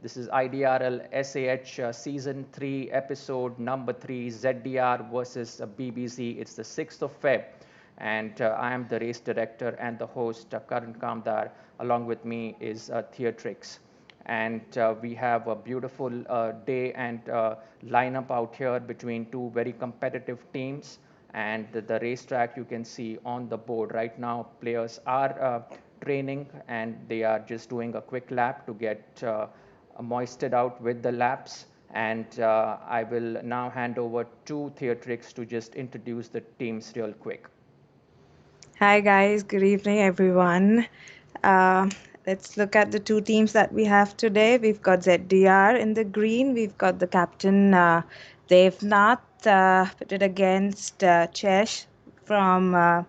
This is IDRL SAH Season 3, Episode number 3, ZDR versus BBZ. It's the 6th of Feb. And I am the race director and the host, Karan Kamdar. Along with me is Theatrix. And we have a beautiful day and lineup out here between two very competitive teams. And the racetrack you can see on the board right now, players are training and they are just doing a quick lap to get moisted out with the laps. And I will now hand over to Theatrix to just introduce the teams real quick. Hi guys, good evening everyone. Uh, let's look at the two teams that we have today. We've got ZDR in the green. We've got the captain Devnath pitted against Chesh from the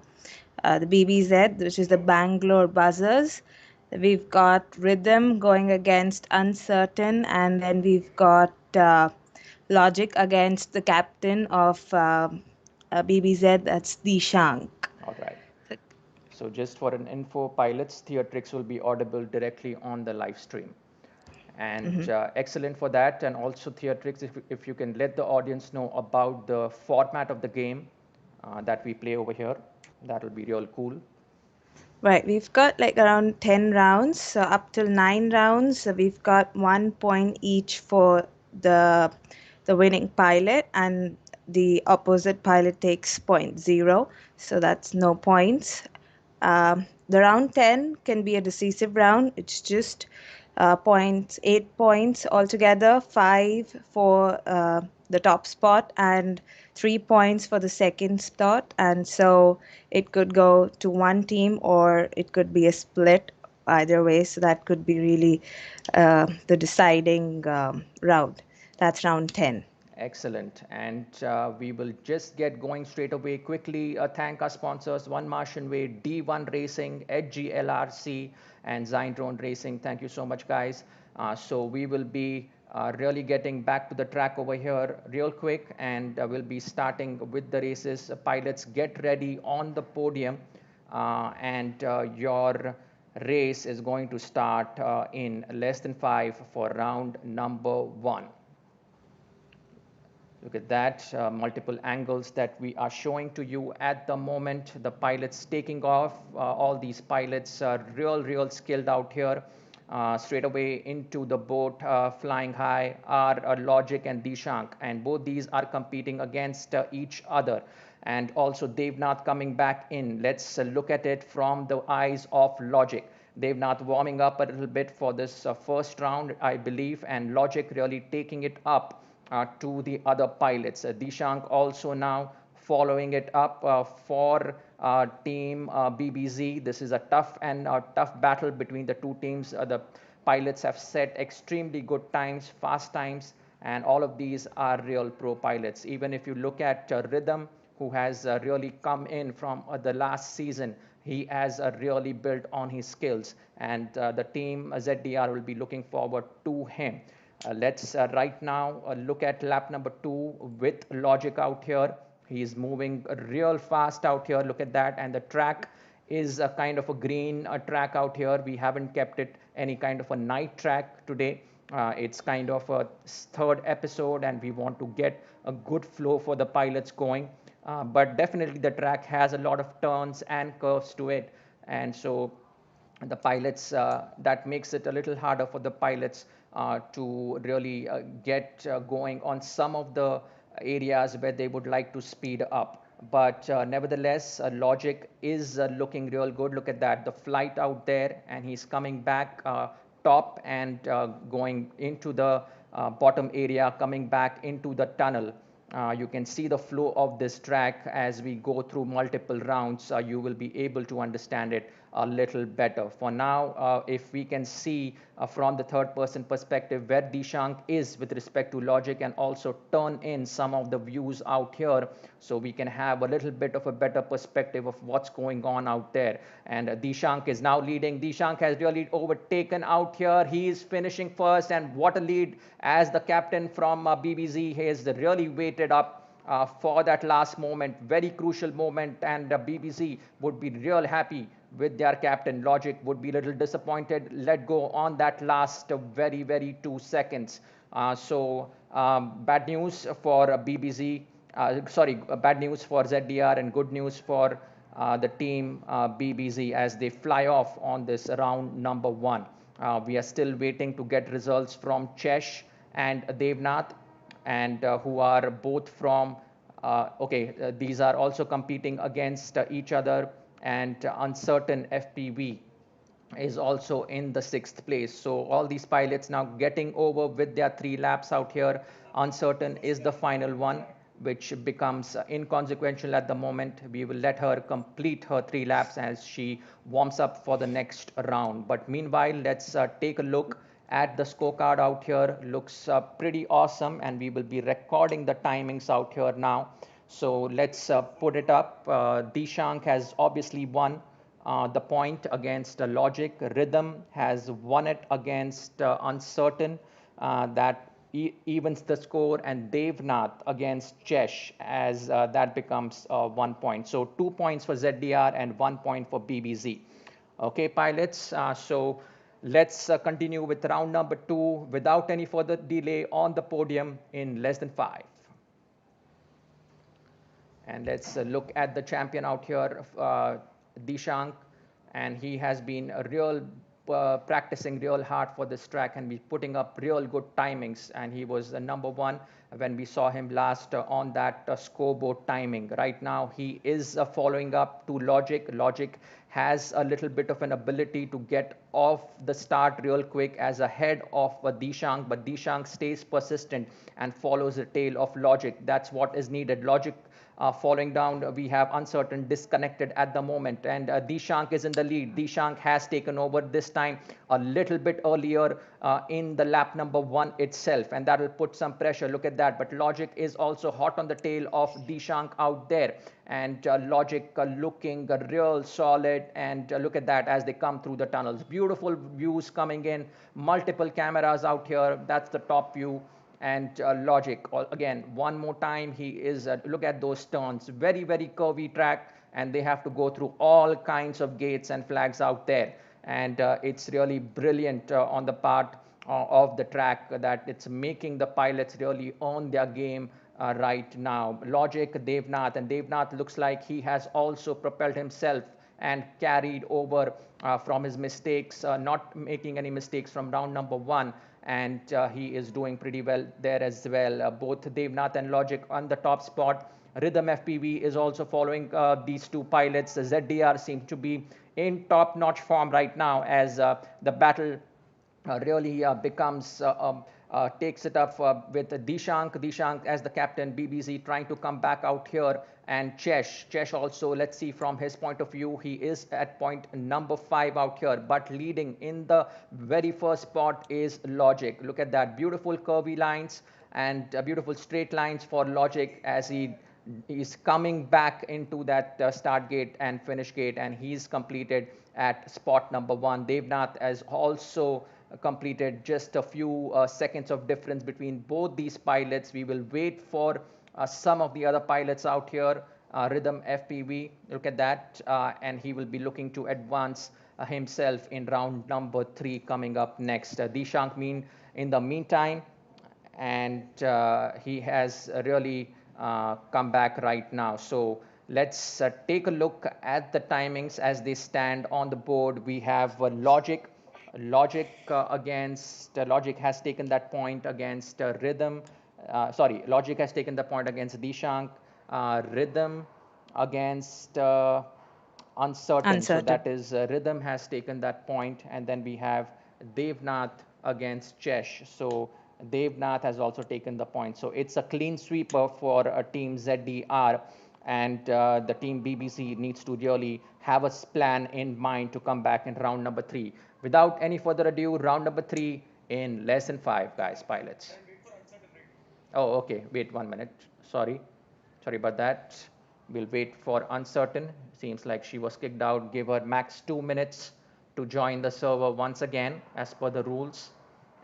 BBZ, which is the Bangalore Buzzers. We've got Rhythm going against Uncertain, and then we've got Logic against the captain of BBZ, that's Dishank. All right. So just for an info, pilots, Theatrix will be audible directly on the live stream. And excellent for that. And also Theatrix, if you can let the audience know about the format of the game that we play over here, that will be real cool. Right, we've got like around 10 rounds, so up till 9 rounds. So we've got 1 point each for the winning pilot, and the opposite pilot takes 0.0, so that's no points. The round 10 can be a decisive round. It's just points, 8 points altogether, 5 for the top spot and 3 points for the second spot. And so it could go to one team or it could be a split either way. So that could be really the deciding round. That's round 10. Excellent. And we will just get going straight away quickly. Thank our sponsors, One Martian Way, D1 Racing, Edgy LRC, and Zine Racing. Thank you so much, guys. So we will be really getting back to the track over here real quick, and we'll be starting with the races. Pilots, get ready on the podium, and your race is going to start in less than 5 for round number 1. Look at that, multiple angles that we are showing to you at the moment. The pilots taking off. All these pilots are real skilled out here. Straight away into the boat, flying high, are Logic and Dishank. And both these are competing against each other. And also Devnath coming back in. Let's look at it from the eyes of Logic. Devnath warming up a little bit for this first round, I believe, and Logic really taking it up to the other pilots. Dishank also now following it up for team BBZ. This is a tough battle between the two teams. The pilots have set extremely good times, fast times, and all of these are real pro pilots. Even if you look at Rhythm, who has really come in from the last season, he has really built on his skills, and the team ZDR will be looking forward to him. Let's right now look at lap number 2 with Logic out here. He's moving real fast out here. Look at that. And the track is a kind of a green track out here. We haven't kept it any kind of a night track today. It's kind of a third episode, and we want to get a good flow for the pilots going. But definitely the track has a lot of turns and curves to it. And so the pilots, that makes it a little harder for the pilots to really get going on some of the areas where they would like to speed up. But nevertheless, Logic is looking real good. Look at that, the flight out there, and he's coming back top and going into the bottom area, coming back into the tunnel. You can see the flow of this track as we go through multiple rounds. You will be able to understand it a little better. For now, if we can see from the third person perspective where Dishank is with respect to Logic, and also turn in some of the views out here so we can have a little bit of a better perspective of what's going on out there. And Dishank is now leading. Dishank has really overtaken out here. He is finishing first, and what a lead as the captain from BBZ. He has really waited up for that last moment, very crucial moment, and BBZ would be real happy with their captain. Logic would be a little disappointed, let go on that last very 2 seconds. Bad news for BBZ, bad news for ZDR and good news for the team BBZ as they fly off on this round number 1. We are still waiting to get results from Chesh and Devnath, and who are both from these are also competing against each other, and uncertain FPV is also in the 6th place. So all these pilots now getting over with their 3 laps out here. Uncertain is the final one, which becomes inconsequential at the moment. We will let her complete her 3 laps as she warms up for the next round. But meanwhile, let's take a look at the scorecard out here. Looks pretty awesome, and we will be recording the timings out here now. So let's put it up. Dishank has obviously won the point against Logic. Rhythm has won it against Uncertain. That evens the score, and Devnath against Chesh as that becomes 1 point. So 2 points for ZDR and 1 point for BBZ. Okay, pilots. So let's continue with round number 2 without any further delay on the podium in less than 5. And let's look at the champion out here, Dishank, and he has been a real practicing real hard for this track and be putting up real good timings, and he was the number 1 when we saw him last on that scoreboard timing. Right now he is following up to Logic. Logic has a little bit of an ability to get off the start real quick as ahead of Dishank, but Dishank stays persistent and follows the tail of Logic. That's what is needed. Logic falling down, we have Uncertain disconnected at the moment, and Dishank is in the lead. Dishank has taken over this time a little bit earlier in the lap number 1 itself, and that will put some pressure. Look at that. But Logic is also hot on the tail of Dishank out there, and Logic looking real solid, and look at that as they come through the tunnels. Beautiful views coming in, multiple cameras out here. That's the top view. And Logic, again, one more time, he is, look at those turns, very curvy track, and they have to go through all kinds of gates and flags out there. And it's really brilliant on the part of the track that it's making the pilots really own their game right now. Logic, Devnath, and Devnath looks like he has also propelled himself and carried over from his mistakes, not making any mistakes from round number 1. And he is doing pretty well there as well. Both Devnath and Logic on the top spot. Rhythm FPV is also following these 2 pilots. ZDR seems to be in top-notch form right now as the battle really becomes takes it up with Dishank as the captain. BBZ trying to come back out here, and Chesh also, let's see from his point of view, he is at point number 5 out here, but leading in the very first spot is Logic. Look at that, beautiful curvy lines and beautiful straight lines for Logic as he is coming back into that start gate and finish gate, and he's completed at spot number 1. Devnath has also completed. Just a few seconds of difference between both these pilots. We will wait for some of the other pilots out here. Rhythm FPV, look at that, and he will be looking to advance himself in round number 3 coming up next. Dishank in the meantime, and he has really come back right now. So let's take a look at the timings as they stand on the board. We have Logic. Logic Logic has taken that point against Rhythm. Logic has taken the point against Dishank. Rhythm against Uncertain. So that is Rhythm has taken that point, and then we have Devnath against Chesh. So Devnath has also taken the point. So it's a clean sweeper for team ZDR, and the team BBZ needs to really have a plan in mind to come back in round number 3. Without any further ado, round number 3 in less than 5, guys, pilots. Oh, okay. Wait 1 minute. Sorry about that. We'll wait for Uncertain. Seems like she was kicked out. Give her max 2 minutes to join the server once again as per the rules.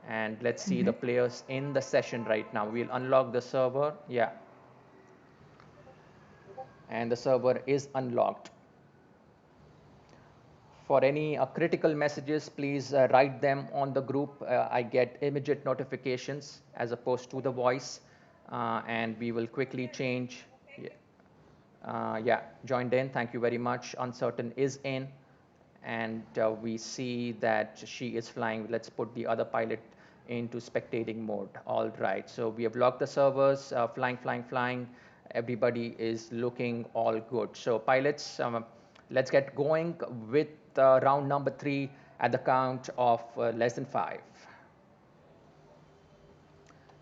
And let's see the players in the session right now. We'll unlock the server. Yeah. And the server is unlocked. For any critical messages, please write them on the group. I get immediate notifications as opposed to the voice, and we will quickly change. Yeah. Yeah, joined in. Thank you very much. Uncertain is in, and we see that she is flying. Let's put the other pilot into spectating mode. All right, so we have locked the servers, flying, flying, flying. Everybody is looking all good. So pilots, let's get going with round number 3 at the count of less than 5.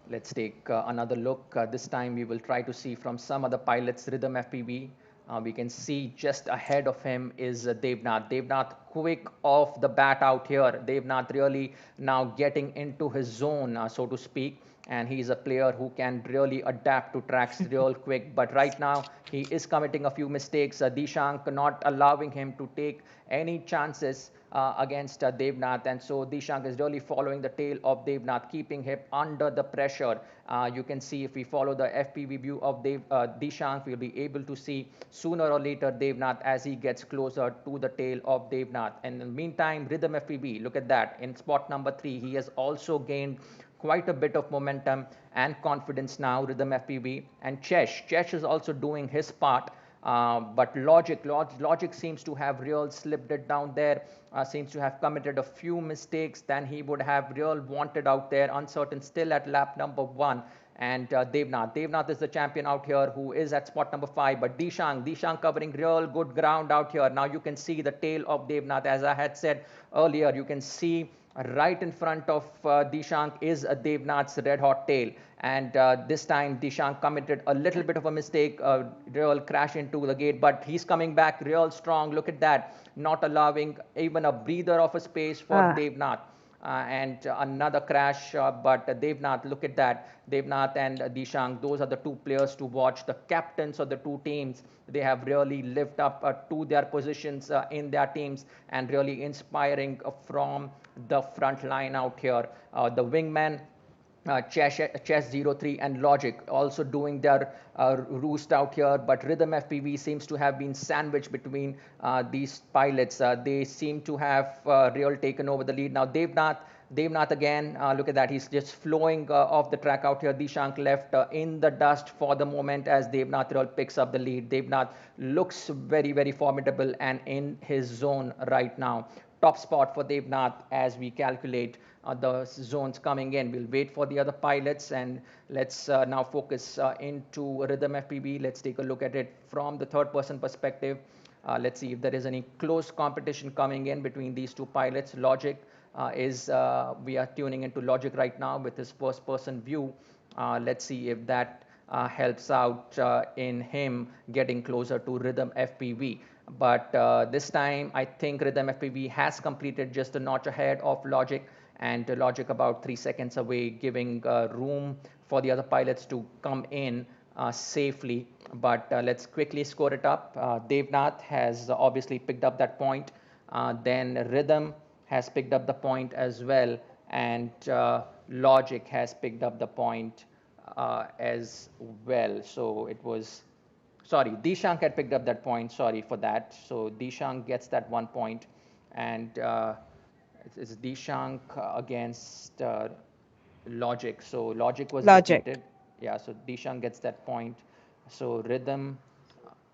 Let's take another look. This time we will try to see from some other pilots rhythm FPV. We can see just ahead of him is Devnath. Devnath quick off the bat out here. Devnath really now getting into his zone, so to speak. And he's a player who can really adapt to tracks real quick. But right now, he is committing a few mistakes. Dishank not allowing him to take any chances against Devnath, and so Dishank is really following the tail of Devnath, keeping him under the pressure. You can see if we follow the FPV view of Dishank, we'll be able to see sooner or later Devnath as he gets closer to the tail of Devnath. And in the meantime, Rhythm FPV, look at that, in spot number 3, he has also gained quite a bit of momentum and confidence now, Rhythm FPV. And Chesh is also doing his part. But Logic seems to have real slipped it down there, seems to have committed a few mistakes than he would have real wanted out there. Uncertain still at lap number 1. And Devnath is the champion out here, who is at spot number 5. But Dishank covering real good ground out here. Now you can see the tail of Devnath. As I had said earlier, you can see right in front of Dishank is Devnath's red hot tail. And this time Dishank committed a little bit of a mistake, real crash into the gate, but he's coming back real strong. Look at that, not allowing even a breather of a space for Devnath. And another crash, but Devnath, look at that. Devnath and Dishank, those are the two players to watch, the captains of the two teams. They have really lived up to their positions in their teams and really inspiring from the front line out here. The wingman, Chess03 and Logic also doing their roost out here, but Rhythm FPV seems to have been sandwiched between these pilots. They seem to have real taken over the lead. Now Devnath again, look at that, he's just flowing off the track out here. Dishank left in the dust for the moment as Devnath real picks up the lead. Devnath looks very, very formidable and in his zone right now. Top spot for Devnath as we calculate the zones coming in. We'll wait for the other pilots, and let's now focus into Rhythm FPV. Let's take a look at it from the third person perspective. Let's see if there is any close competition coming in between these two pilots. Logic we are tuning into Logic right now with his first person view. Let's see if that helps out in him getting closer to Rhythm FPV. But this time, I think Rhythm FPV has completed just a notch ahead of Logic, and Logic about 3 seconds away, giving room for the other pilots to come in safely. But let's quickly score it up. Devnath has obviously picked up that point. Then Rhythm has picked up the point as well, and Logic has picked up the point as well. So it was, sorry, Dishank had picked up that point. Sorry for that. So Dishank gets that 1 point, and it's Dishank against Logic. So Logic was defeated. Yeah, so Dishank gets that point. So Rhythm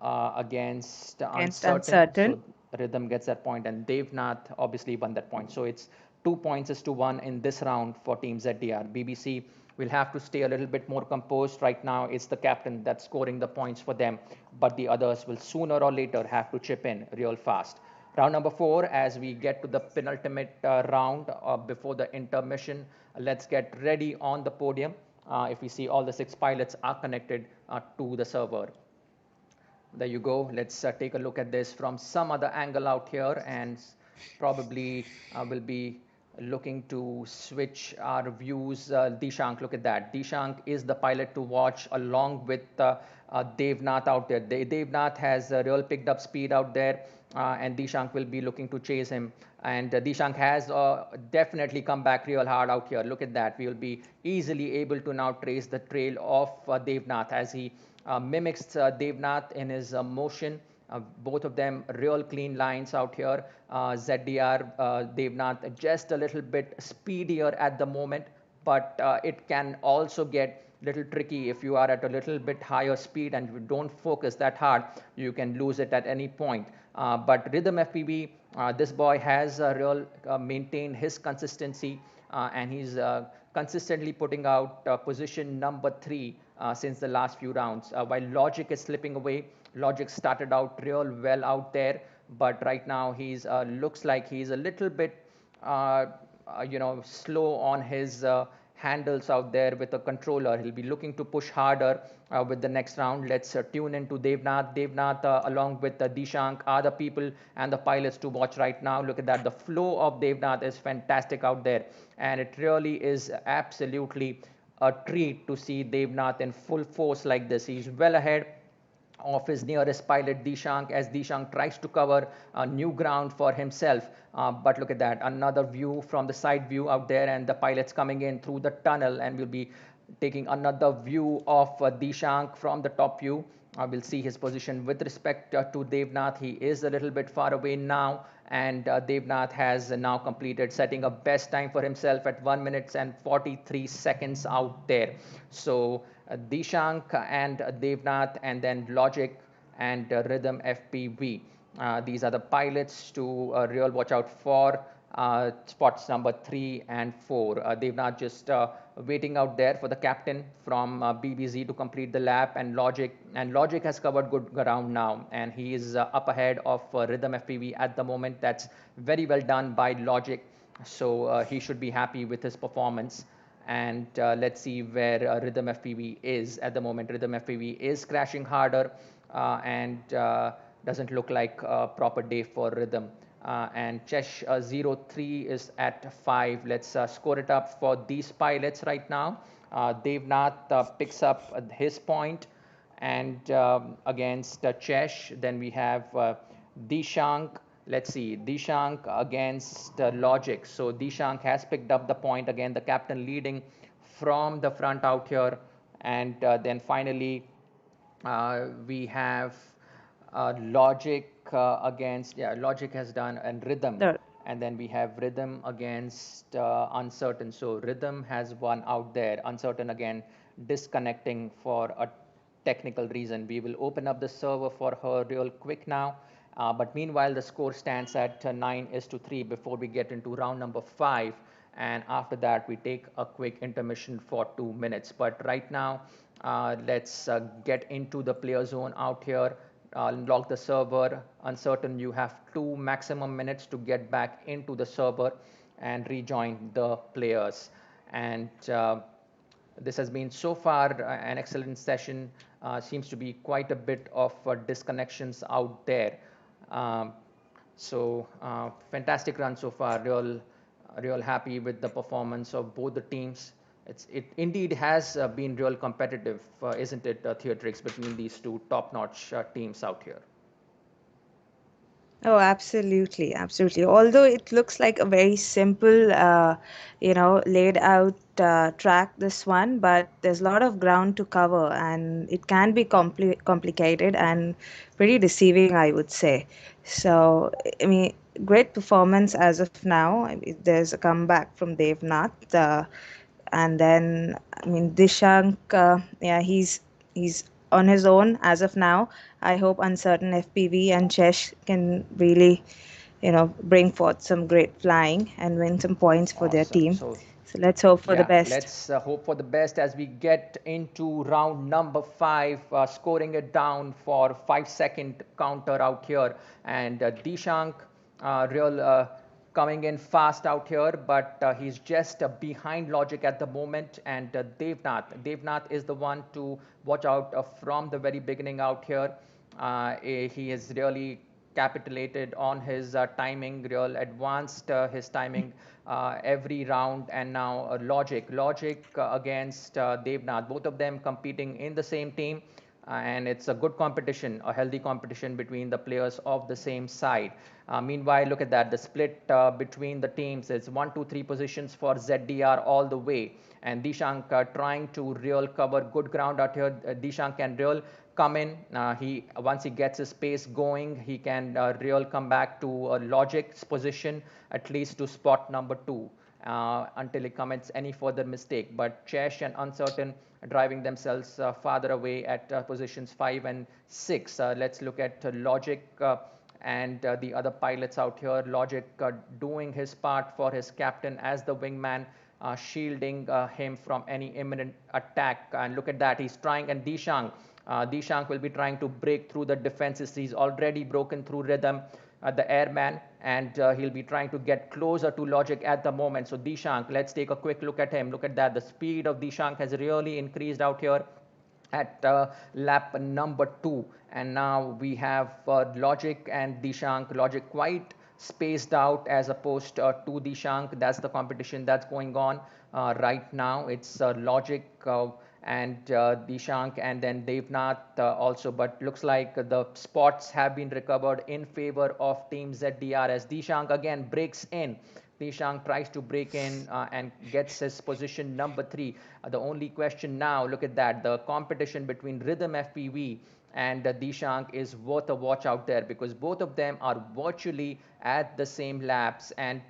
against Uncertain. So Rhythm gets that point, and Devnath obviously won that point. So it's 2 points to 1 in this round for Team ZDR. BBC will have to stay a little bit more composed. Right now, it's the captain that's scoring the points for them, but the others will sooner or later have to chip in real fast. Round number 4, as we get to the penultimate round before the intermission, let's get ready on the podium. If we see all the 6 pilots are connected to the server. There you go. Let's take a look at this from some other angle out here, and probably will be looking to switch our views. Dishank, look at that. Dishank is the pilot to watch along with Devnath out there. Devnath has real picked up speed out there, and Dishank will be looking to chase him. And Dishank has definitely come back real hard out here. Look at that. We will be easily able to now trace the trail of Devnath as he mimics Devnath in his motion, Both of them real clean lines out here. ZDR, Devnath, just a little bit speedier at the moment, but it can also get little tricky if you are at a little bit higher speed and you don't focus that hard. You can lose it at any point. But Rhythm FPV, this boy has real maintained his consistency, and he's consistently putting out position number 3 since the last few rounds. While Logic is slipping away, Logic started out real well out there, but right now he's looks like he's a little bit slow on his handles out there with a controller. He'll be looking to push harder with the next round. Let's tune into Devnath. Devnath, along with Dishank, are the people and the pilots to watch right now. Look at that. The flow of Devnath is fantastic out there, and it really is absolutely a treat to see Devnath in full force like this. He's well ahead of his nearest pilot Dishank, as Dishank tries to cover new ground for himself. But look at that, another view from the side view out there, and the pilot's coming in through the tunnel, and we'll be taking another view of Dishank from the top view. We'll see his position with respect to Devnath. He is a little bit far away now, and Devnath has now completed setting a best time for himself at 1 minute and 43 seconds out there. So Dishank and Devnath, and then Logic and Rhythm FPV. These are the pilots to real watch out for. Spots number 3 and 4. Devnath just waiting out there for the captain from BBZ to complete the lap, and Logic has covered good ground now, and he is up ahead of Rhythm FPV at the moment. That's very well done by Logic, so he should be happy with his performance. And let's see where Rhythm FPV is at the moment. Rhythm FPV is crashing harder, and doesn't look like a proper day for Rhythm. And Chesh 03 is at 5. Let's score it up for these pilots right now. Devnath picks up his point, and against Chesh, then we have Dishank. Let's see, Dishank against Logic. So Dishank has picked up the point again, the captain leading from the front out here. And then finally, we have Logic against, yeah, Logic has done, and Rhythm. The, And then we have Rhythm against Uncertain. So Rhythm has one out there. Uncertain again disconnecting for a technical reason. We will open up the server for her real quick now. But meanwhile, the score stands at 9-3 before we get into round number 5. And after that, we take a quick intermission for 2 minutes. But right now, let's get into the player zone out here. Lock the server. Uncertain, you have 2 maximum minutes to get back into the server and rejoin the players. And this has been so far an excellent session. Seems to be quite a bit of disconnections out there. So fantastic run so far. Real happy with the performance of both the teams. It indeed has been real competitive, isn't it, Theatrix, between these two top-notch teams out here? Oh, absolutely, absolutely. Although it looks like a very simple, laid out track, this one, but there's a lot of ground to cover, and it can be complicated and pretty deceiving, I would say. So, I mean, great performance as of now. I mean, there's a comeback from Devnath, and then I mean Dishank, yeah, he's on his own as of now. I hope Uncertain FPV and Chesh can really, bring forth some great flying and win some points for their Awesome. team. So So let's hope for the yeah, best. let's hope for the best as we get into round number 5, scoring it down for 5-second counter out here. And Dishank, real coming in fast out here, but he's just behind Logic at the moment. And Devnath is the one to watch out from the very beginning out here. He has really capitulated on his timing, real advanced his timing every round. And now Logic against Devnath, both of them competing in the same team. And it's a good competition, a healthy competition between the players of the same side. Meanwhile, look at that, the split between the teams is 1, 2, 3 positions for ZDR all the way. And Dishank trying to real cover good ground out here. Dishank can real come in. Once he gets his pace going, he can real come back to Logic's position, at least to spot number 2, until he commits any further mistake. But Chesh and Uncertain driving themselves farther away at positions 5 and 6. Let's look at Logic and the other pilots out here. Logic doing his part for his captain as the wingman, shielding him from any imminent attack. And look at that, he's trying, and Dishang will be trying to break through the defenses. He's already broken through rhythm, the airman, and he'll be trying to get closer to Logic at the moment. So Dishang, let's take a quick look at him. Look at that, the speed of Dishang has really increased out here at lap number 2, and now we have Logic and Dishank. Logic quite spaced out as opposed to Dishank. That's the competition that's going on right now. It's Logic and Dishank, and then Devnath also, but looks like the spots have been recovered in favor of Team ZDR as Dishank again breaks in. Dishang tries to break in and gets his position number 3. The only question now, look at that, the competition between Rhythm FPV and Dishang is worth a watch out there, because both of them are virtually at the same laps, and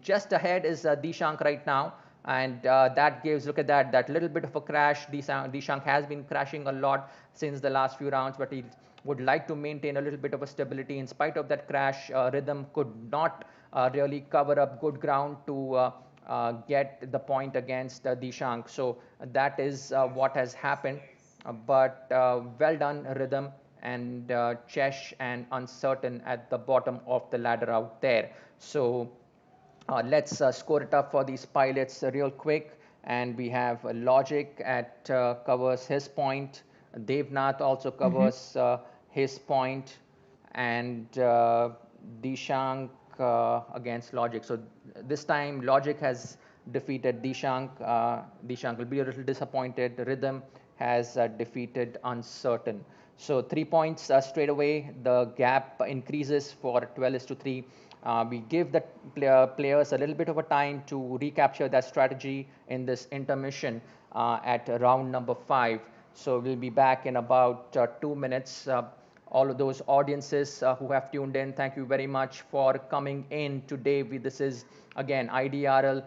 just ahead is Dishang right now. And that gives, look at that, that little bit of a crash. Dishang has been crashing a lot since the last few rounds, but he would like to maintain a little bit of a stability. In spite of that crash, Rhythm could not really cover up good ground to get the point against Dishang. So that is what has happened. But well done, Rhythm and Chesh and Uncertain at the bottom of the ladder out there. So let's score it up for these pilots real quick. And we have Logic at covers his point. Devnath also covers his point, and Dishank against Logic. So this time Logic has defeated Dishank. Dishank will be a little disappointed. Rhythm has defeated Uncertain. So 3 points straight away. The gap increases for 12:3. We give the players a little bit of a time to recapture that strategy in this intermission at round number 5. So we'll be back in about 2 minutes. All of those audiences who have tuned in, thank you very much for coming in today. This is again IDRL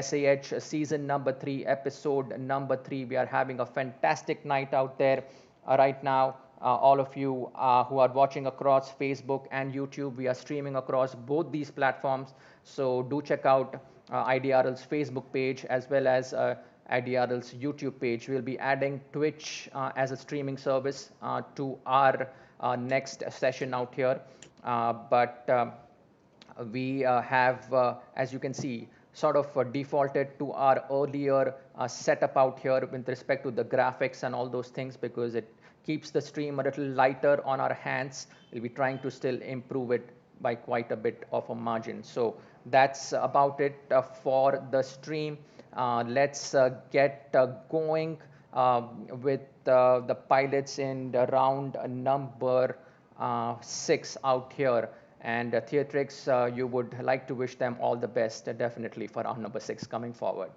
SAH season number 3, episode number 3. We are having a fantastic night out there right now. All of you who are watching across Facebook and YouTube, we are streaming across both these platforms. So do check out IDRL's Facebook page as well as IDRL's YouTube page. We'll be adding Twitch as a streaming service to our next session out here. But we have, as you can see, sort of defaulted to our earlier setup out here with respect to the graphics and all those things, because it keeps the stream a little lighter on our hands. We'll be trying to still improve it by quite a bit of a margin. So that's about it for the stream. Let's get going with the pilots in the round number 6 out here. And Theatrix, you would like to wish them all the best, definitely, for round number 6 coming forward.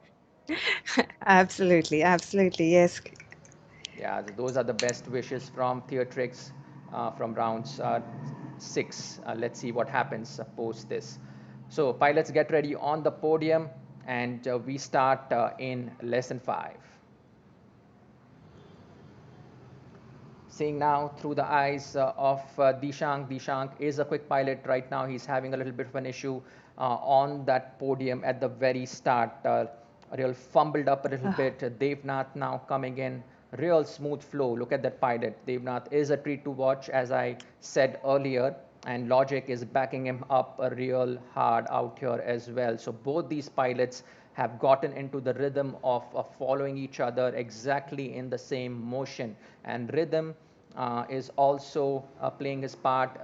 Absolutely, absolutely, yes. Yeah, those are the best wishes from Theatrix from rounds 6. Let's see what happens post this. So pilots, get ready on the podium, and we start in less than 5. Seeing now through the eyes of Dishank. Dishank is a quick pilot right now. He's having a little bit of an issue on that podium at the very start. Real fumbled up a little bit. Devnath now coming in. Real smooth flow. Look at that pilot. Devnath is a treat to watch, as I said earlier. And Logic is backing him up a real hard out here as well. So both these pilots have gotten into the rhythm of following each other exactly in the same motion. And Rhythm is also playing his part,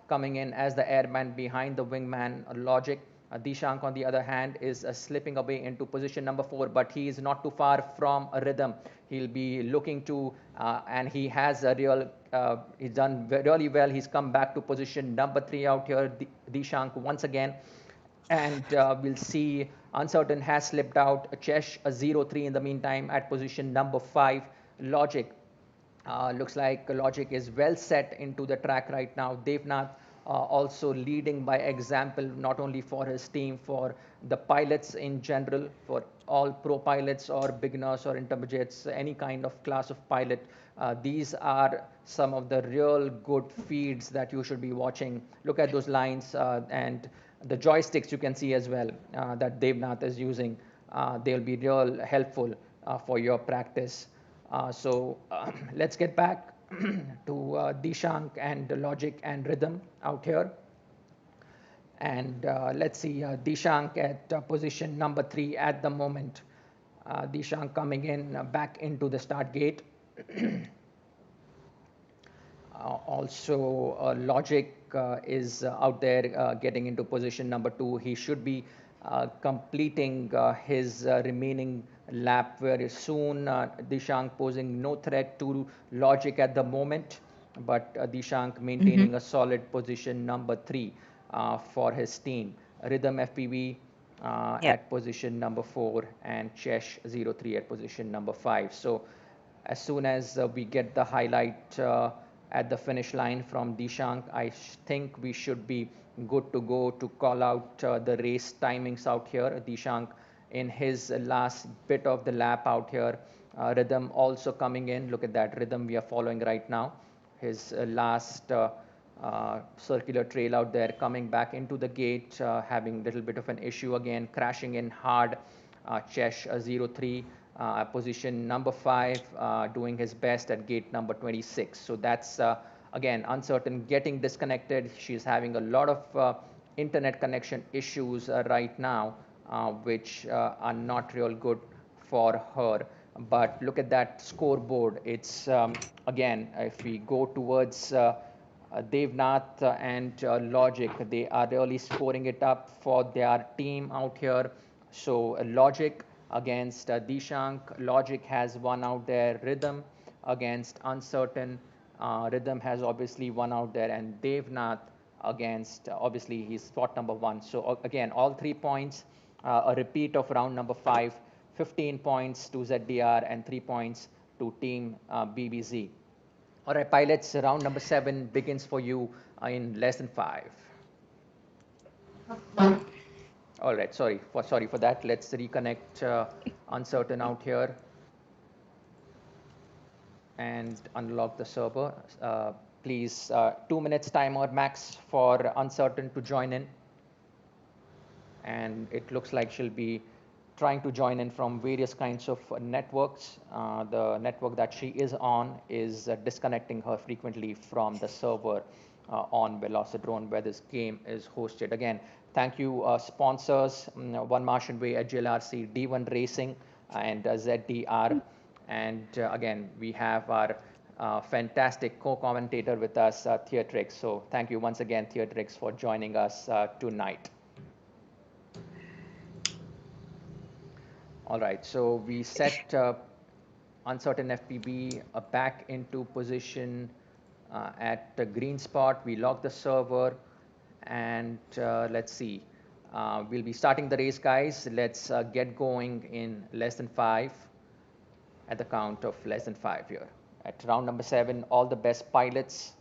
coming in as the airman behind the wingman Logic. Dishank, on the other hand, is slipping away into position number 4, but he is not too far from a Rhythm. He'll be looking to, and he has a real, he's done really well. He's come back to position number 3 out here, Dishank once again. And we'll see Uncertain has slipped out. Chesh a 0-3 in the meantime at position number 5. Logic Looks like Logic is well set into the track right now. Devnath also leading by example, not only for his team, for the pilots in general, for all pro pilots or beginners or intermediates, any kind of class of pilot. These are some of the real good feeds that you should be watching. Look at those lines and the joysticks you can see as well that Devnath is using. They'll be real helpful for your practice. Let's get back to Dishank and Logic and Rhythm out here. And let's see Dishank at position number 3 at the moment. Dishank coming in back into the start gate. Also, Logic is out there getting into position number 2. He should be completing his remaining lap very soon. Dishank posing no threat to Logic at the moment, but Dishank maintaining a solid position number 3 for his team. Rhythm FPV at position number 4 and Chesh 03 at position number 5. So as soon as we get the highlight at the finish line from Dishank, I think we should be good to go to call out the race timings out here. Dishank in his last bit of the lap out here. Rhythm also coming in. Look at that Rhythm we are following right now. His last circular trail out there, coming back into the gate, having a little bit of an issue again, crashing in hard. Chesh 03 position number 5, doing his best at gate number 26. So that's again uncertain, getting disconnected. She's having a lot of internet connection issues right now, which are not real good for her. But look at that scoreboard. It's again, if we go towards Devnath and Logic, they are really scoring it up for their team out here. So Logic against Dishank. Logic has won out there. Rhythm against Uncertain. Rhythm has obviously won out there. And Devnath against, obviously, he's spot number 1. So again, all 3 points, a repeat of round number 5, 15 points to ZDR and 3 points to team BBZ. All right, pilots, round number 7 begins for you in less than 5. All right, sorry for that. Let's reconnect Uncertain out here and unlock the server. Please, 2 minutes timer max for Uncertain to join in. And it looks like she'll be trying to join in from various kinds of networks. The network that she is on is disconnecting her frequently from the server on Velocidrone, where this game is hosted. Again, thank you sponsors, One Martian Way, GLRC, D1 Racing, and ZDR. And again, we have our fantastic co-commentator with us, Theatrix. So thank you once again, Theatrix, for joining us tonight. All right, so we set Uncertain FPV back into position at the green spot. We lock the server, and let's see. We'll be starting the race, guys. Let's get going in less than 5 at the count of less than 5 here. At round number 7, all the best pilots.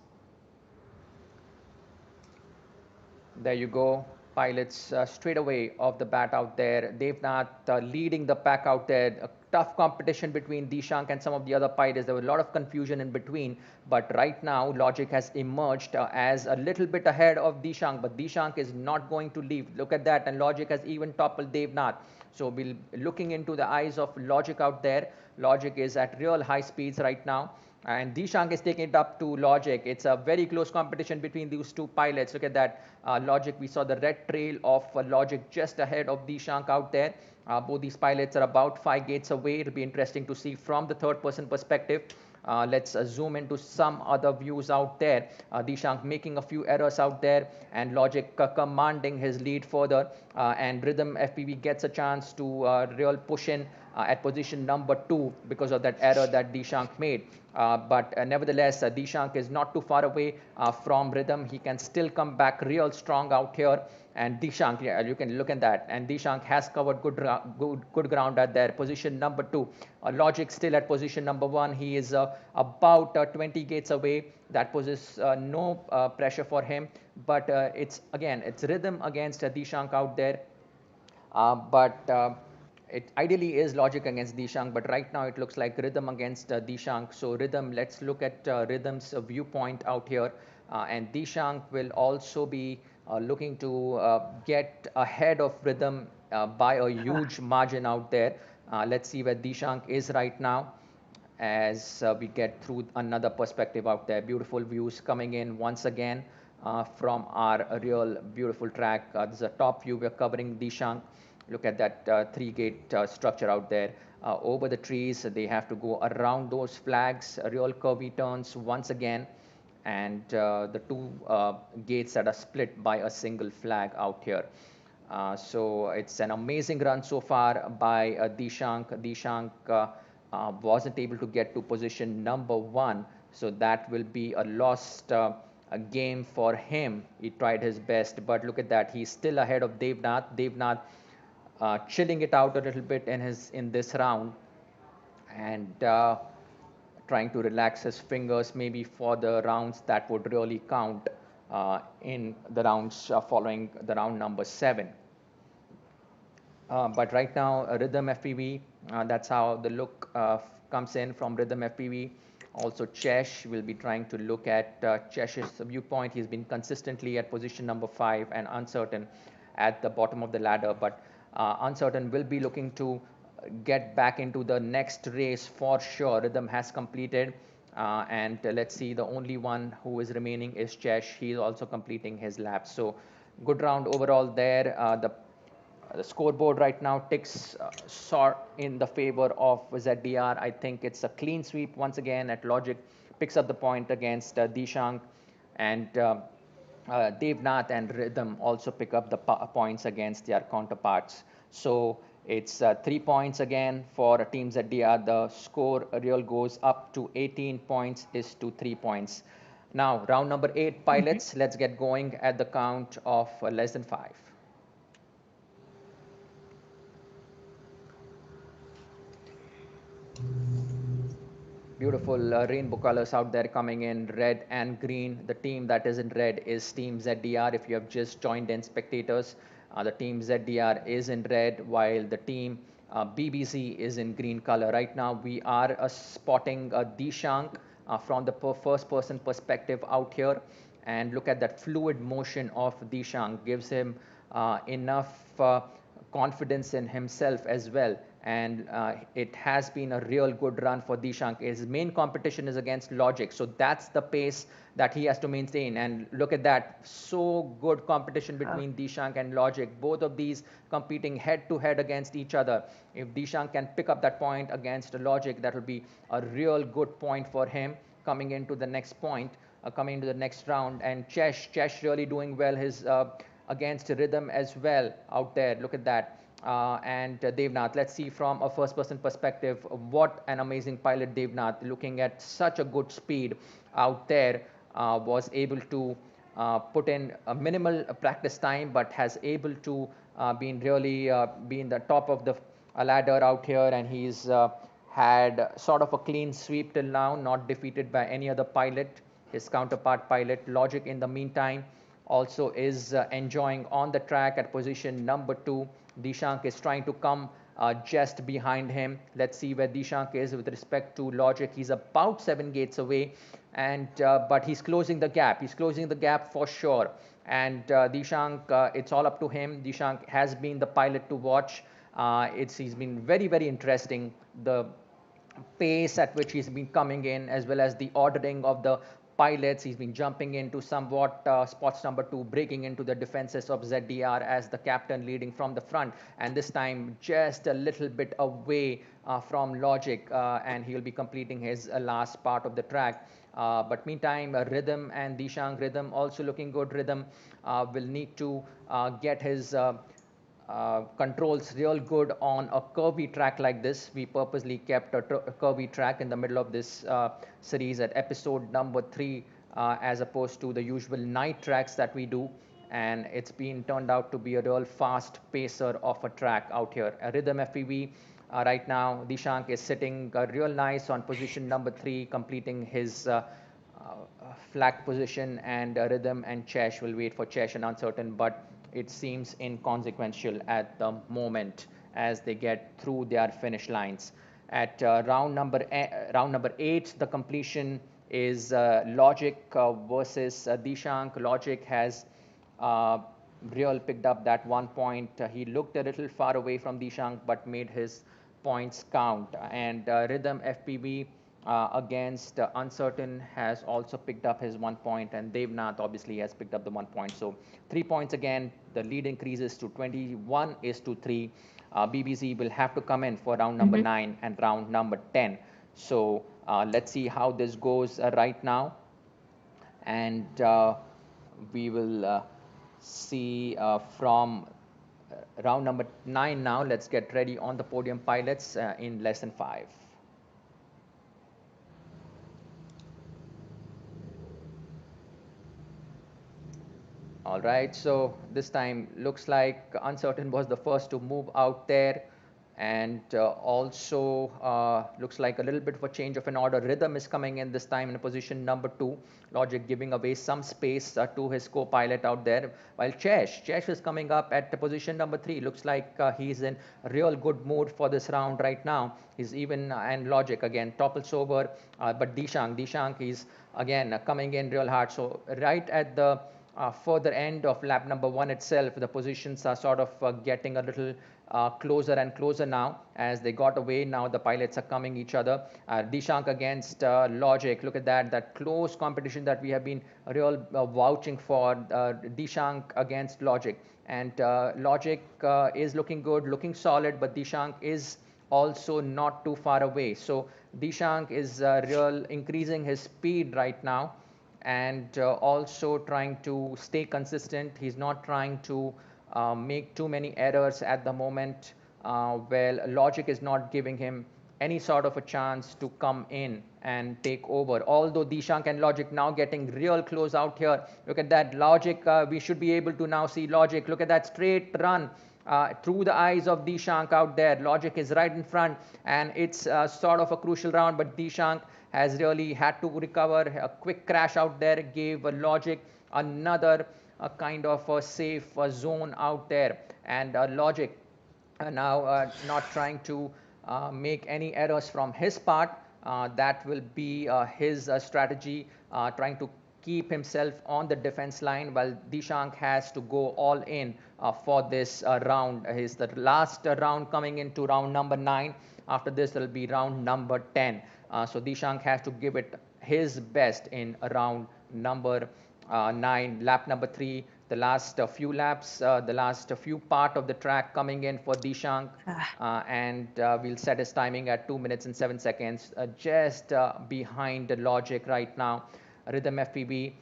There you go. Pilots straight away off the bat out there. Devnath leading the pack out there. A tough competition between Dishank and some of the other pilots. There was a lot of confusion in between. But right now, Logic has emerged as a little bit ahead of Dishank. But Dishank is not going to leave. Look at that. And Logic has even toppled Devnath. So we'll be looking into the eyes of Logic out there. Logic is at real high speeds right now. And Dishank is taking it up to Logic. It's a very close competition between these two pilots. Look at that. Logic, we saw the red trail of Logic just ahead of Dishank out there. Both these pilots are about 5 gates away. It'll be interesting to see from the third-person perspective. Let's zoom into some other views out there. Dishank making a few errors out there, and Logic commanding his lead further. And Rhythm FPV gets a chance to real push in at position number 2 because of that error that Dishank made. But nevertheless, Dishank is not too far away from Rhythm. He can still come back real strong out here. And Dishank, yeah, you can look at that. And Dishank has covered good ground at their position number 2. Logic still at position number 1. He is about 20 gates away. That poses no pressure for him. But it's rhythm against Dishank out there. But it ideally is logic against Dishank, but right now it looks like rhythm against Dishank. So rhythm, let's look at rhythm's viewpoint out here. And Dishank will also be looking to get ahead of rhythm by a huge margin out there. Let's see where Dishank is right now as we get through another perspective out there. Beautiful views coming in once again from our real beautiful track. This is a top view. We're covering Dishank. Look at that three-gate structure out there. Over the trees, they have to go around those flags, real curvy turns once again, and the two gates that are split by a single flag out here. So it's an amazing run so far by Dishank. Dishank wasn't able to get to position number 1, so that will be a lost a game for him. He tried his best, but look at that. He's still ahead of Devnath. Devnath chilling it out a little bit in this round, and trying to relax his fingers maybe for the rounds that would really count in the rounds following the round number 7. But right now, Rhythm FPV, that's how the look comes in from Rhythm FPV. Also, Chesh will be trying to look at Chesh's viewpoint. He's been consistently at position number 5 and Uncertain at the bottom of the ladder. But Uncertain will be looking to get back into the next race for sure. Rhythm has completed. And let's see, the only one who is remaining is Chesh. He is also completing his lap. So good round overall there. The scoreboard right now ticks sort in the favor of ZDR. I think it's a clean sweep once again at Logic. Picks up the point against Dishank, and Devnath and Rhythm also pick up the points against their counterparts. So it's 3 points again for Team ZDR. The score real goes up to 18 points is to 3 points. Now, round number 8, pilots. Let's get going at the count of less than 5. Beautiful rainbow colors out there coming in, red and green. The team that is in red is Team ZDR. If you have just joined in, spectators, the Team ZDR is in red, while the team BBZ is in green color. Right now, we are spotting Dishank from the first person perspective out here. And look at that fluid motion of Dishank, gives him enough confidence in himself as well. And it has been a real good run for Dishank. His main competition is against Logic, so that's the pace that he has to maintain. And look at that, so good competition between Dishank and Logic, both of these competing head to head against each other. If Dishank can pick up that point against Logic, that will be a real good point for him coming into the next point, coming into the next round. And Chesh really doing well his against Rhythm as well out there. Look at that. And Devnath, let's see from a first person perspective, what an amazing pilot Devnath, looking at such a good speed out there, was able to put in a minimal practice time, but has able to be in the top of the ladder out here. And he's had sort of a clean sweep till now, not defeated by any other pilot. His counterpart pilot Logic, in the meantime, also is enjoying on the track at position number 2. Dishank is trying to come just behind him. Let's see where Dishank is with respect to Logic. He's about 7 gates away, and but he's closing the gap. He's closing the gap for sure. And Dishank, it's all up to him. Dishank has been the pilot to watch. He's been very interesting. The pace at which he's been coming in, as well as the ordering of the pilots. He's been jumping into somewhat spots number 2, breaking into the defenses of ZDR as the captain leading from the front, and this time just a little bit away from Logic, and he'll be completing his last part of the track. But meantime, Rhythm and Dishank, Rhythm also looking good. Rhythm will need to get his controls real good on a curvy track like this. We purposely kept a curvy track in the middle of this series at episode number 3, as opposed to the usual night tracks that we do. and it's been turned out to be a real fast pacer of a track out here. Rhythm FPV right now, Dishank is sitting real nice on position number 3, completing his flag position, and Rhythm and Chesh will wait for Chesh and Uncertain, but it seems inconsequential at the moment as they get through their finish lines. At round number 8, the completion is Logic versus Dishank. Logic has uh, Real picked up that 1 point. He looked a little far away from Dishank, but made his points count. And Rhythm FPV against Uncertain has also picked up his 1 point, and Devnath obviously has picked up the 1 point. So 3 points again. The lead increases to 21-3. BBZ will have to come in for round number 9 and round number 10. So let's see how this goes right now. And we will see from round number 9 now. Let's get ready on the podium, pilots, in less than 5. All right, so this time looks like Uncertain was the first to move out there, and also looks like a little bit of a change of an order. Rhythm is coming in this time in position number 2. Logic giving away some space to his co-pilot out there, while Chesh is coming up at the position number 3. Looks like he's in real good mood for this round right now. He's even and Logic again topples over, but Dishank is again coming in real hard. So right at the further end of lap number 1 itself, the positions are sort of getting a little closer and closer now as they got away. Now the pilots are coming each other. Dishank against Logic. Look at that close competition that we have been real vouching for. Dishank against Logic, and Logic is looking good, looking solid, but Dishank is also not too far away. So Dishank is real increasing his speed right now, and also trying to stay consistent. He's not trying to make too many errors at the moment. Well, Logic is not giving him any sort of a chance to come in and take over. Although Dishank and Logic now getting real close out here. Look at that Logic. We should be able to now see Logic. Look at that straight run through the eyes of Dishank out there. Logic is right in front, and it's sort of a crucial round, but Dishank has really had to recover. A quick crash out there gave Logic another kind of a safe zone out there, and Logic now not trying to make any errors from his part. That will be his strategy, trying to keep himself on the defense line, while Dishank has to go all in for this round. Is the last round coming into round number 9. After this, there will be round number 10. So Dishank has to give it his best in round number 9, lap number 3. The last few laps, the last few part of the track coming in for Dishank, and we'll set his timing at 2 minutes and 7 seconds, just behind the Logic right now. Rhythm FPV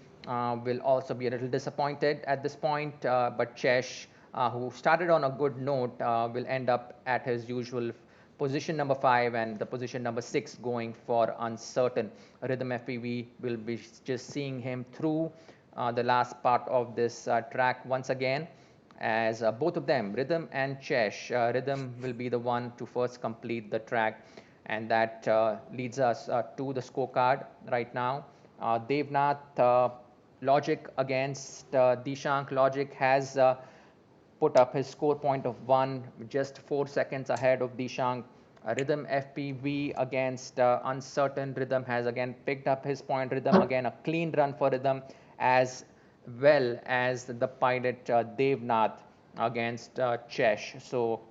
will also be a little disappointed at this point, but Chesh, who started on a good note, will end up at his usual position number 5, and the position number 6 going for Uncertain. Rhythm FPV will be just seeing him through the last part of this track once again, as both of them, Rhythm and Chesh. Rhythm will be the one to first complete the track, and that leads us to the scorecard right now. Devnath, Logic against Dishank. Logic has put up his score point of 1, just 4 seconds ahead of Dishank. Rhythm FPV against Uncertain. Rhythm has again picked up his point. Rhythm again a clean run for Rhythm, as well as the pilot Devnath against Chesh. So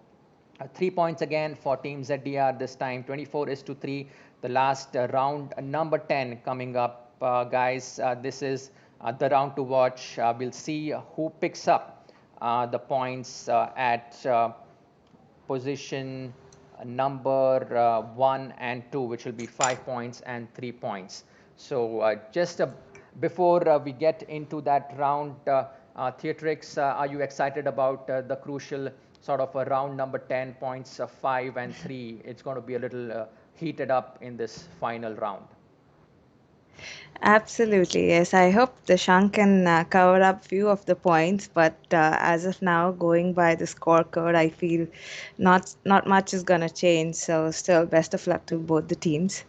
3 points again for Team ZDR this time, 24-3. The last round number 10 coming up, guys. This is the round to watch. We'll see who picks up the points at position number 1 and 2, which will be 5 points and 3 points. So just before we get into that round, Theatrix, are you excited about the crucial sort of a round number 10, points 5 and 3? It's going to be a little heated up in this final round. Absolutely, yes. I hope the Shank can cover up few of the points, but as of now, going by the scorecard, I feel not much is gonna change. So still, best of luck to both the teams.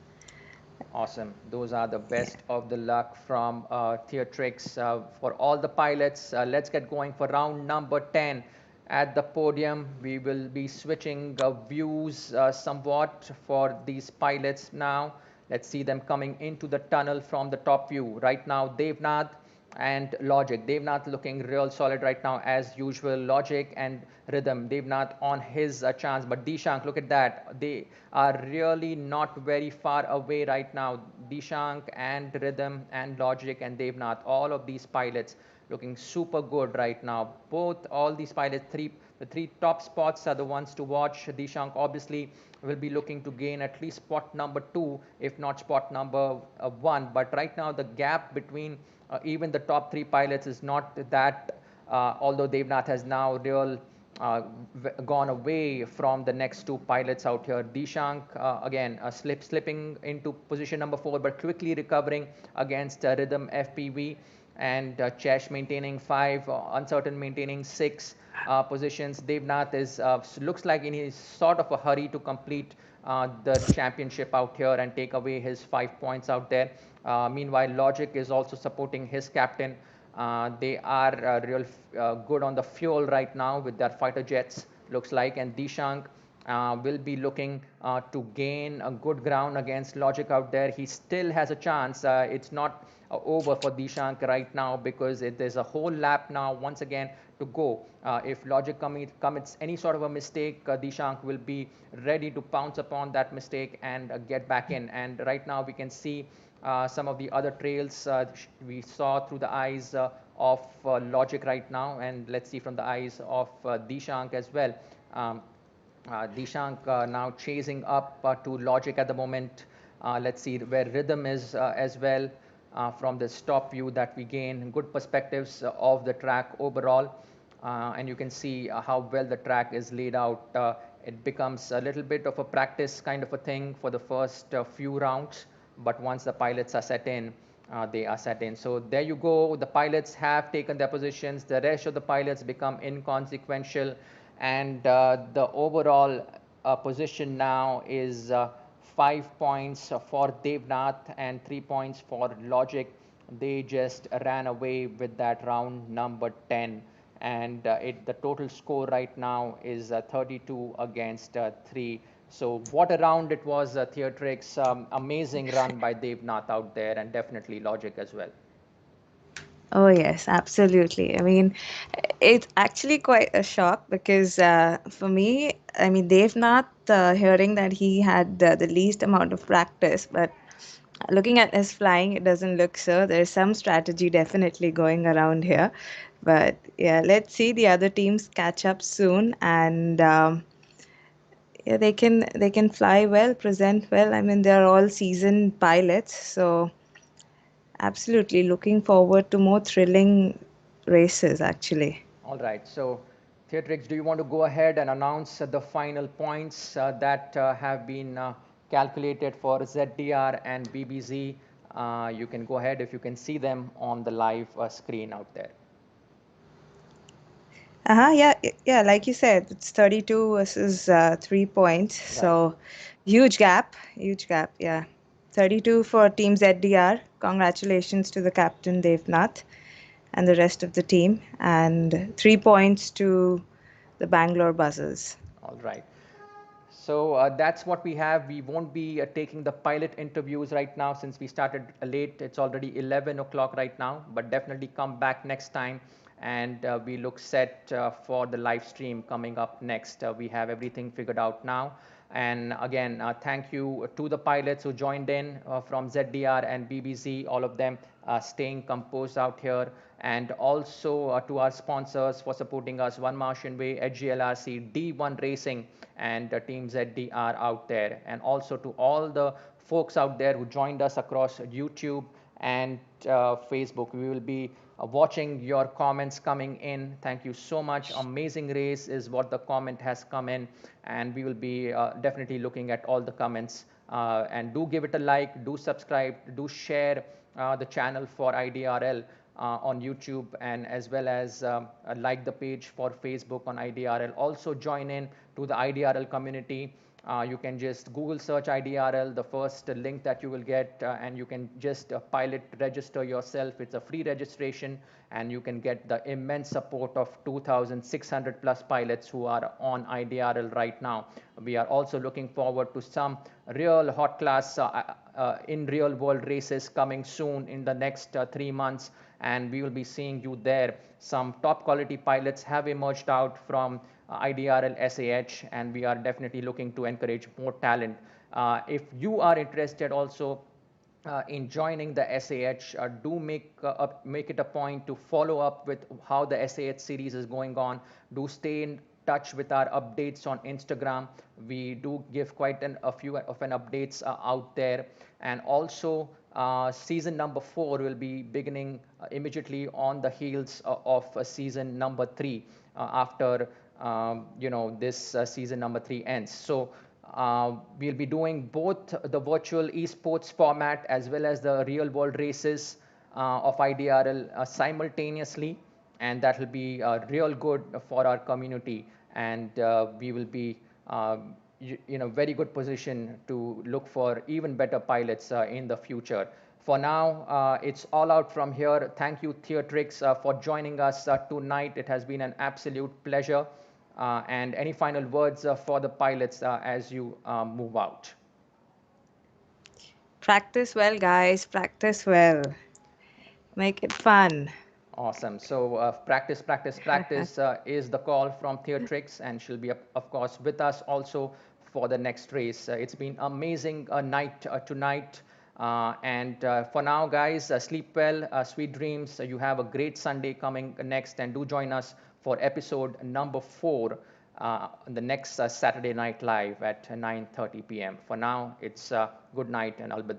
Awesome. Those are the best of the luck from Theatrix for all the pilots. Let's get going for round number 10. At the podium, we will be switching views somewhat for these pilots now. Let's see them coming into the tunnel from the top view. Right now, Devnath and Logic. Devnath looking real solid right now as usual. Logic and Rhythm. Devnath on his chance, but Dishank, look at that. They are really not very far away right now. Dishank and Rhythm and Logic and Devnath, all of these pilots looking super good right now. All these pilots, the three top spots are the ones to watch. Dishank obviously will be looking to gain at least spot number 2, if not spot number 1. But right now, the gap between even the top 3 pilots is not that, although Devnath has now gone away from the next 2 pilots out here. Dishank, again, slipping into position number 4, but quickly recovering against Rhythm FPV, and Chesh maintaining 5, Uncertain maintaining 6 positions. Devnath looks like in his sort of a hurry to complete the championship out here and take away his 5 points out there. Meanwhile, Logic is also supporting his captain. They are real good on the fuel right now with their fighter jets, looks like, and Dishank will be looking to gain a good ground against Logic out there. He still has a chance. It's not over for Dishank right now because there's a whole lap now once again to go. If Logic commits any sort of a mistake, Dishank will be ready to pounce upon that mistake and get back in. And right now we can see some of the other trails we saw through the eyes of Logic right now, and let's see from the eyes of Dishank as well. Dishank now chasing up to Logic at the moment. Let's see where Rhythm is as well from this top view that we gain good perspectives of the track overall. And you can see how well the track is laid out. It becomes a little bit of a practice kind of a thing for the first few rounds, but once the pilots are set in, they are set in. So there you go. The pilots have taken their positions. The rest of the pilots become inconsequential, and the overall position now is 5 points for Devnath and 3 points for Logic. They just ran away with that round number 10, and the total score right now is 32 against 3. So what a round it was, Theatrix. Amazing run by Devnath out there, and definitely Logic as well. Oh, yes, absolutely. I mean, it's actually quite a shock because for me, I mean, they've not hearing that he had the least amount of practice, but looking at his flying, it doesn't look so. There's some strategy definitely going around here. But yeah, let's see the other teams catch up soon, and yeah, they can fly well, present well. I mean, they're all seasoned pilots, so absolutely looking forward to more thrilling races, actually. All right. So, Theatrix, do you want to go ahead and announce the final points that have been calculated for ZDR and BBZ? You can go ahead if you can see them on the live screen out there. Yeah, yeah. Like you said, it's 32 versus 3 points. Right. So huge gap. Yeah, 32 for Team ZDR. Congratulations to the captain Devnath and the rest of the team, and 3 points to the Bangalore Buzzers. All right. So that's what we have. We won't be taking the pilot interviews right now since we started late. It's already 11 o'clock right now, but definitely come back next time, and we look set for the live stream coming up next. We have everything figured out now. And again, thank you to the pilots who joined in from ZDR and BBZ, all of them staying composed out here. And also to our sponsors for supporting us, One Martian Way, HGLRC, D1 Racing, and Team ZDR out there. And also to all the folks out there who joined us across YouTube and Facebook. We will be watching your comments coming in. Thank you so much. Amazing race is what the comment has come in, and we will be definitely looking at all the comments And do give it a like, do subscribe, do share the channel for IDRL on YouTube, and as well as like the page for Facebook on IDRL. Also join in to the IDRL community. You can just Google search IDRL, the first link that you will get, and you can just pilot register yourself. It's a free registration, and you can get the immense support of 2,600 plus pilots who are on IDRL right now. We are also looking forward to some real hot class in real world races coming soon in the next 3 months, and we will be seeing you there. Some top quality pilots have emerged out from IDRL SAH, and we are definitely looking to encourage more talent. If you are interested also in joining the SAH, do make it a point to follow up with how the SAH series is going on. Do stay in touch with our updates on Instagram. We do give quite a few of an updates out there. And also, season number 4 will be beginning immediately on the heels of season number 3 after this season number 3 ends. So we'll be doing both the virtual esports format as well as the real world races of IDRL simultaneously, and that will be real good for our community. And we will be in a very good position to look for even better pilots in the future. For now, it's all out from here. Thank you, Theatrix, for joining us tonight. It has been an absolute pleasure. And any final words for the pilots as you move out? Practice well, guys. Practice well. Make it fun. Awesome. So practice, practice, practice is the call from Theatrix, and she'll be, of course, with us also for the next race. It's been amazing night tonight. And for now, guys, sleep well, sweet dreams. You have a great Sunday coming next, and do join us for episode number 4 the next Saturday Night Live at 9:30 p.m. For now, it's good night and alvida.